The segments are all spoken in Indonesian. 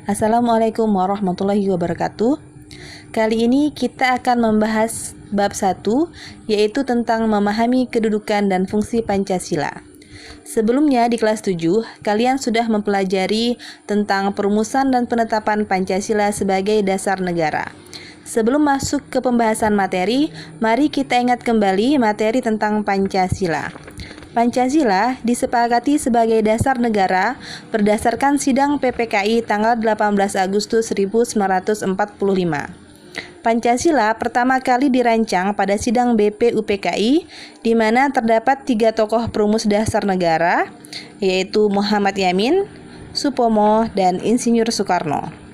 Assalamualaikum warahmatullahi wabarakatuh. Kali ini kita akan membahas bab 1, yaitu tentang memahami kedudukan dan fungsi Pancasila. Sebelumnya di kelas 7, kalian sudah mempelajari tentang perumusan dan penetapan Pancasila sebagai dasar negara. Sebelum masuk ke pembahasan materi, mari kita ingat kembali materi tentang Pancasila. Pancasila disepakati sebagai dasar negara berdasarkan Sidang PPKI tanggal 18 Agustus 1945. Pancasila pertama kali dirancang pada Sidang BPUPKI, di mana terdapat 3 tokoh perumus dasar negara, yaitu Muhammad Yamin, Supomo, dan Insinyur Soekarno.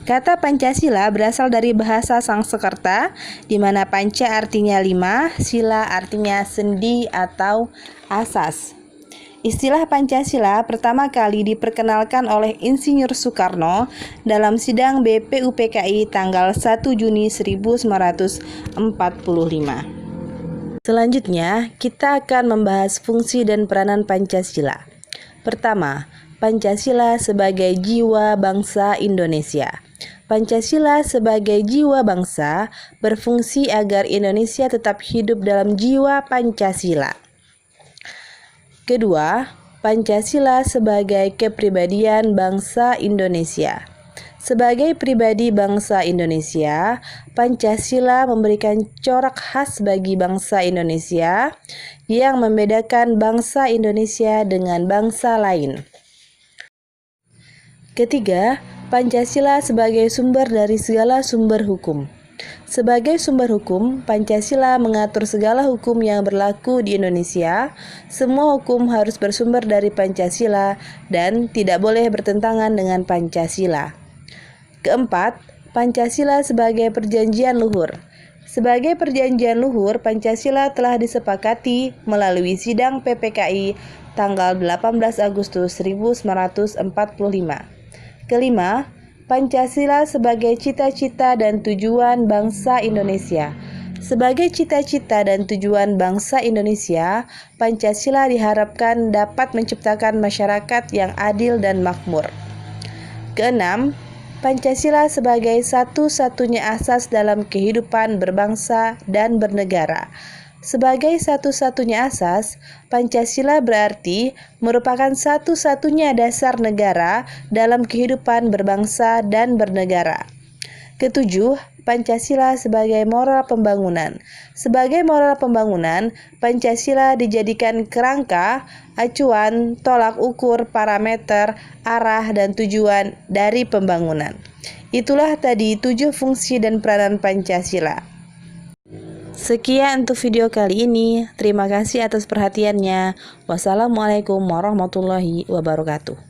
Kata Pancasila berasal dari bahasa Sanskerta, di mana panca artinya 5, sila artinya sendi atau asas. Istilah Pancasila pertama kali diperkenalkan oleh Insinyur Soekarno dalam Sidang BPUPKI tanggal 1 Juni 1945. Selanjutnya, kita akan membahas fungsi dan peranan Pancasila. Pertama, Pancasila sebagai jiwa bangsa Indonesia. Pancasila sebagai jiwa bangsa berfungsi agar Indonesia tetap hidup dalam jiwa Pancasila. Kedua, Pancasila sebagai kepribadian bangsa Indonesia. Sebagai pribadi bangsa Indonesia, Pancasila memberikan corak khas bagi bangsa Indonesia yang membedakan bangsa Indonesia dengan bangsa lain. Ketiga, Pancasila sebagai sumber dari segala sumber hukum. Sebagai sumber hukum, Pancasila mengatur segala hukum yang berlaku di Indonesia. Semua hukum harus bersumber dari Pancasila dan tidak boleh bertentangan dengan Pancasila. Keempat, Pancasila sebagai perjanjian luhur. Sebagai perjanjian luhur, Pancasila telah disepakati melalui Sidang PPKI tanggal 18 Agustus 1945. Kelima, Pancasila sebagai cita-cita dan tujuan bangsa Indonesia. Sebagai cita-cita dan tujuan bangsa Indonesia, Pancasila diharapkan dapat menciptakan masyarakat yang adil dan makmur. Keenam, Pancasila sebagai satu-satunya asas dalam kehidupan berbangsa dan bernegara. Sebagai satu-satunya asas, Pancasila berarti merupakan satu-satunya dasar negara dalam kehidupan berbangsa dan bernegara. Ketujuh, Pancasila sebagai moral pembangunan. Sebagai moral pembangunan, Pancasila dijadikan kerangka, acuan, tolak ukur, parameter, arah, dan tujuan dari pembangunan. Itulah tadi 7 fungsi dan peranan Pancasila. Sekian untuk video kali ini. Terima kasih atas perhatiannya. Wassalamualaikum warahmatullahi wabarakatuh.